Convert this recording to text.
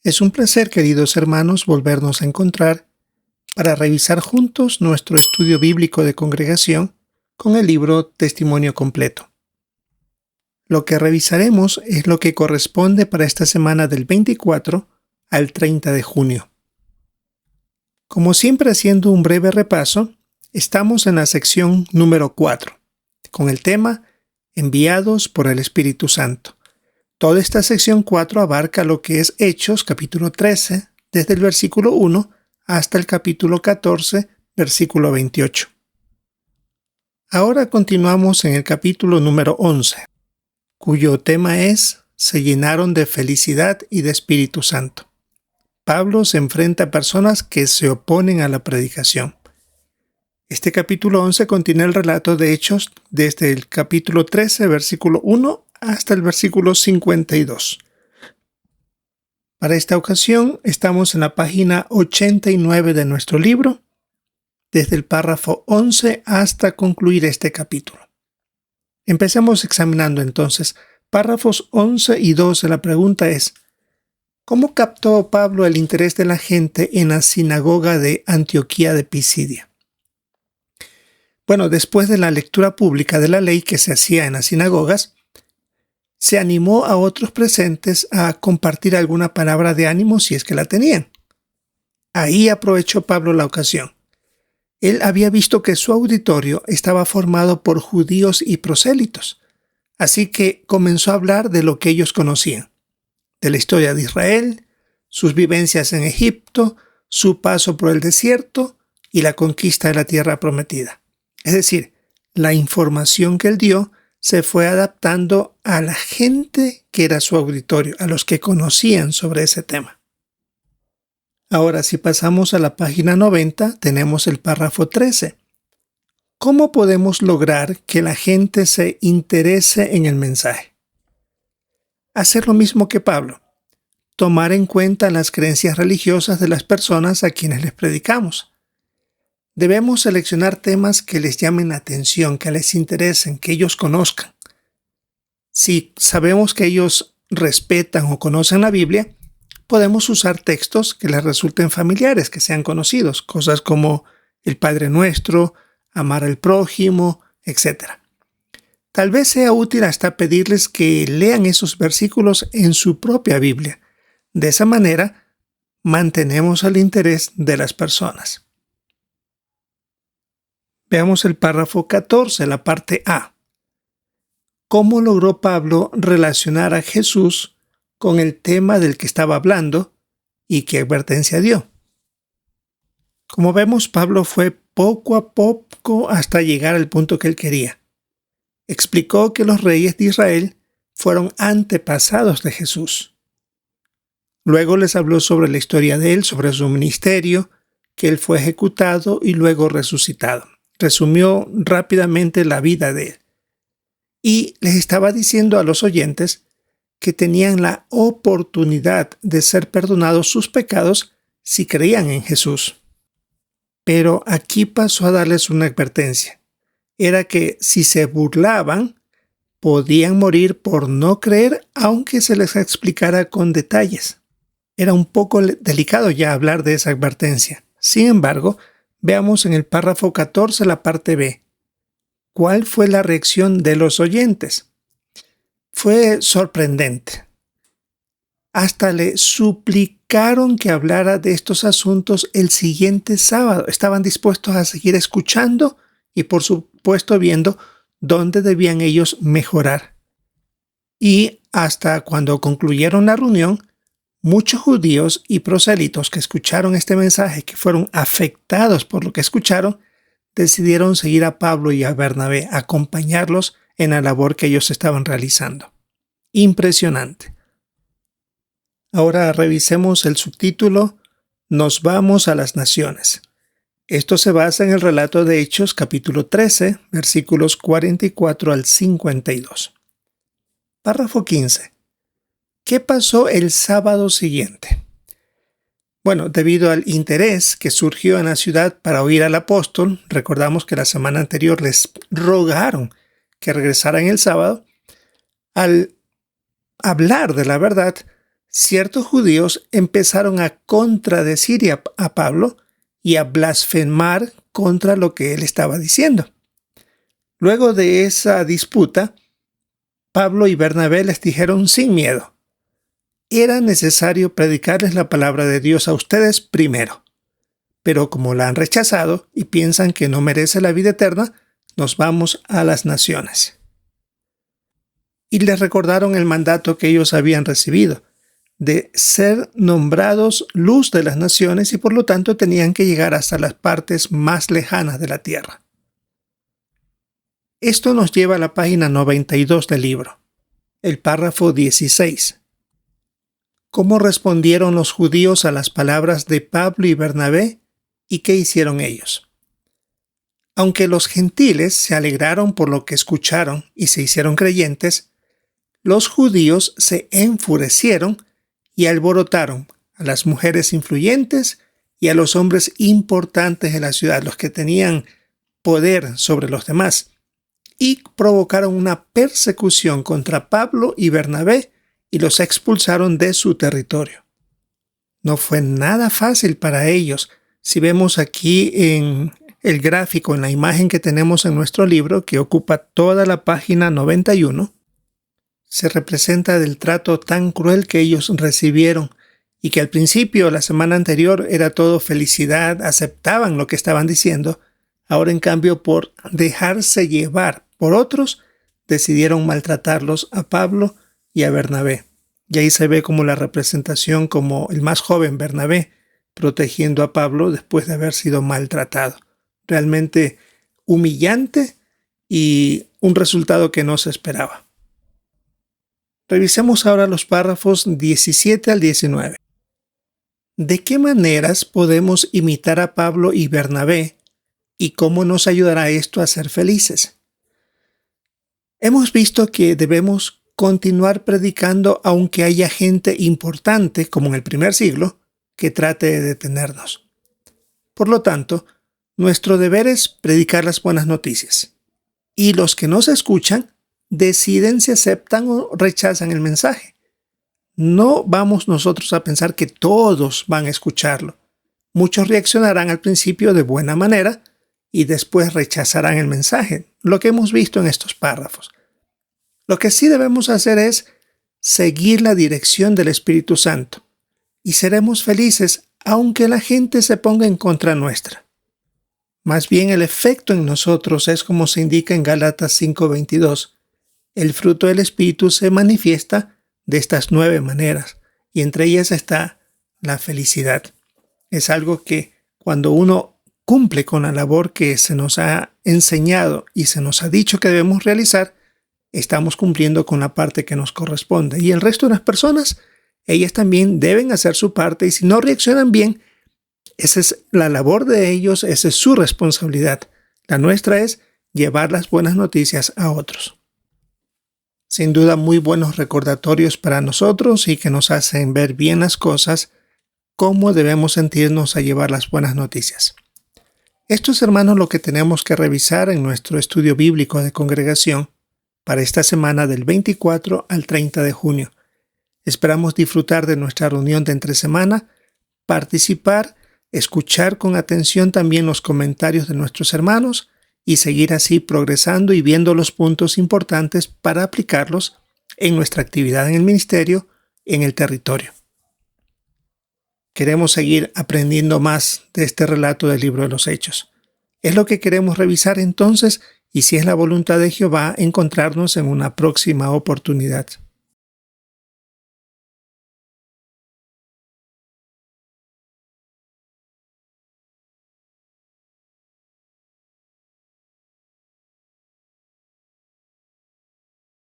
Es un placer, queridos hermanos, volvernos a encontrar para revisar juntos nuestro estudio bíblico de congregación con el libro Testimonio Completo. Lo que revisaremos es lo que corresponde para esta semana del 24 al 30 de junio. Como siempre, haciendo un breve repaso, estamos en la sección número 4, con el tema Enviados por el Espíritu Santo. Toda esta sección 4 abarca lo que es Hechos, capítulo 13, desde el versículo 1 hasta el capítulo 14, versículo 28. Ahora continuamos en el capítulo número 11, cuyo tema es Se llenaron de felicidad y de Espíritu Santo. Pablo se enfrenta a personas que se oponen a la predicación. Este capítulo 11 contiene el relato de Hechos desde el capítulo 13, versículo 1 hasta el versículo 52. Para esta ocasión estamos en la página 89 de nuestro libro, desde el párrafo 11 hasta concluir este capítulo. Empecemos examinando entonces párrafos 11 y 12. La pregunta es, ¿cómo captó Pablo el interés de la gente en la sinagoga de Antioquía de Pisidia? Bueno, después de la lectura pública de la ley que se hacía en las sinagogas, se animó a otros presentes a compartir alguna palabra de ánimo si es que la tenían. Ahí aprovechó Pablo la ocasión. Él había visto que su auditorio estaba formado por judíos y prosélitos, así que comenzó a hablar de lo que ellos conocían, de la historia de Israel, sus vivencias en Egipto, su paso por el desierto y la conquista de la tierra prometida. Es decir, la información que él dio se fue adaptando a la gente que era su auditorio, a los que conocían sobre ese tema. Ahora, si pasamos a la página 90, tenemos el párrafo 13. ¿Cómo podemos lograr que la gente se interese en el mensaje? Hacer lo mismo que Pablo, tomar en cuenta las creencias religiosas de las personas a quienes les predicamos. Debemos seleccionar temas que les llamen la atención, que les interesen, que ellos conozcan. Si sabemos que ellos respetan o conocen la Biblia, podemos usar textos que les resulten familiares, que sean conocidos, cosas como el Padre Nuestro, amar al prójimo, etc. Tal vez sea útil hasta pedirles que lean esos versículos en su propia Biblia. De esa manera, mantenemos el interés de las personas. Veamos el párrafo 14, la parte A. ¿Cómo logró Pablo relacionar a Jesús con el tema del que estaba hablando y qué advertencia dio? Como vemos, Pablo fue poco a poco hasta llegar al punto que él quería. Explicó que los reyes de Israel fueron antepasados de Jesús. Luego les habló sobre la historia de él, sobre su ministerio, que él fue ejecutado y luego resucitado. Resumió rápidamente la vida de él. Y les estaba diciendo a los oyentes que tenían la oportunidad de ser perdonados sus pecados si creían en Jesús. Pero aquí pasó a darles una advertencia. Era que si se burlaban, podían morir por no creer, aunque se les explicara con detalles. Era un poco delicado ya hablar de esa advertencia. Sin embargo, veamos en el párrafo 14 la parte B. ¿Cuál fue la reacción de los oyentes? Fue sorprendente. Hasta le suplicaron que hablara de estos asuntos el siguiente sábado. Estaban dispuestos a seguir escuchando y, por supuesto, viendo dónde debían ellos mejorar. Y hasta cuando concluyeron la reunión, muchos judíos y prosélitos que escucharon este mensaje, que fueron afectados por lo que escucharon, decidieron seguir a Pablo y a Bernabé, acompañarlos en la labor que ellos estaban realizando. Impresionante. Ahora revisemos el subtítulo Nos vamos a las naciones. Esto se basa en el relato de Hechos, capítulo 13, versículos 44 al 52. Párrafo 15. ¿Qué pasó el sábado siguiente? Bueno, debido al interés que surgió en la ciudad para oír al apóstol, recordamos que la semana anterior les rogaron que regresaran el sábado. Al hablar de la verdad, ciertos judíos empezaron a contradecir a Pablo y a blasfemar contra lo que él estaba diciendo. Luego de esa disputa, Pablo y Bernabé les dijeron sin miedo: era necesario predicarles la palabra de Dios a ustedes primero, pero como la han rechazado y piensan que no merece la vida eterna, nos vamos a las naciones. Y les recordaron el mandato que ellos habían recibido, de ser nombrados luz de las naciones, y por lo tanto tenían que llegar hasta las partes más lejanas de la tierra. Esto nos lleva a la página 92 del libro, el párrafo 16. ¿Cómo respondieron los judíos a las palabras de Pablo y Bernabé y qué hicieron ellos? Aunque los gentiles se alegraron por lo que escucharon y se hicieron creyentes, los judíos se enfurecieron y alborotaron a las mujeres influyentes y a los hombres importantes de la ciudad, los que tenían poder sobre los demás, y provocaron una persecución contra Pablo y Bernabé y los expulsaron de su territorio. No fue nada fácil para ellos. Si vemos aquí en el gráfico, en la imagen que tenemos en nuestro libro, que ocupa toda la página 91, se representa del trato tan cruel que ellos recibieron y que al principio, la semana anterior, era todo felicidad, aceptaban lo que estaban diciendo. Ahora, en cambio, por dejarse llevar por otros, decidieron maltratarlos a Pablo y a Bernabé. Y ahí se ve como la representación, como el más joven Bernabé, protegiendo a Pablo después de haber sido maltratado. Realmente humillante y un resultado que no se esperaba. Revisemos ahora los párrafos 17 al 19. ¿De qué maneras podemos imitar a Pablo y Bernabé y cómo nos ayudará esto a ser felices? Hemos visto que debemos continuar predicando aunque haya gente importante, como en el primer siglo, que trate de detenernos. Por lo tanto, nuestro deber es predicar las buenas noticias. Y los que nos escuchan deciden si aceptan o rechazan el mensaje. No vamos nosotros a pensar que todos van a escucharlo. Muchos reaccionarán al principio de buena manera y después rechazarán el mensaje, lo que hemos visto en estos párrafos. Lo que sí debemos hacer es seguir la dirección del Espíritu Santo y seremos felices aunque la gente se ponga en contra nuestra. Más bien el efecto en nosotros es como se indica en Gálatas 5:22. El fruto del Espíritu se manifiesta de estas 9 maneras y entre ellas está la felicidad. Es algo que cuando uno cumple con la labor que se nos ha enseñado y se nos ha dicho que debemos realizar, estamos cumpliendo con la parte que nos corresponde. Y el resto de las personas, ellas también deben hacer su parte y si no reaccionan bien, esa es la labor de ellos, esa es su responsabilidad. La nuestra es llevar las buenas noticias a otros. Sin duda, muy buenos recordatorios para nosotros y que nos hacen ver bien las cosas, cómo debemos sentirnos a llevar las buenas noticias. Esto es, hermanos, lo que tenemos que revisar en nuestro estudio bíblico de congregación para esta semana del 24 al 30 de junio. Esperamos disfrutar de nuestra reunión de entre semana, participar, escuchar con atención también los comentarios de nuestros hermanos y seguir así progresando y viendo los puntos importantes para aplicarlos en nuestra actividad en el ministerio, en el territorio. Queremos seguir aprendiendo más de este relato del libro de los Hechos. Es lo que queremos revisar entonces y si es la voluntad de Jehová, encontrarnos en una próxima oportunidad.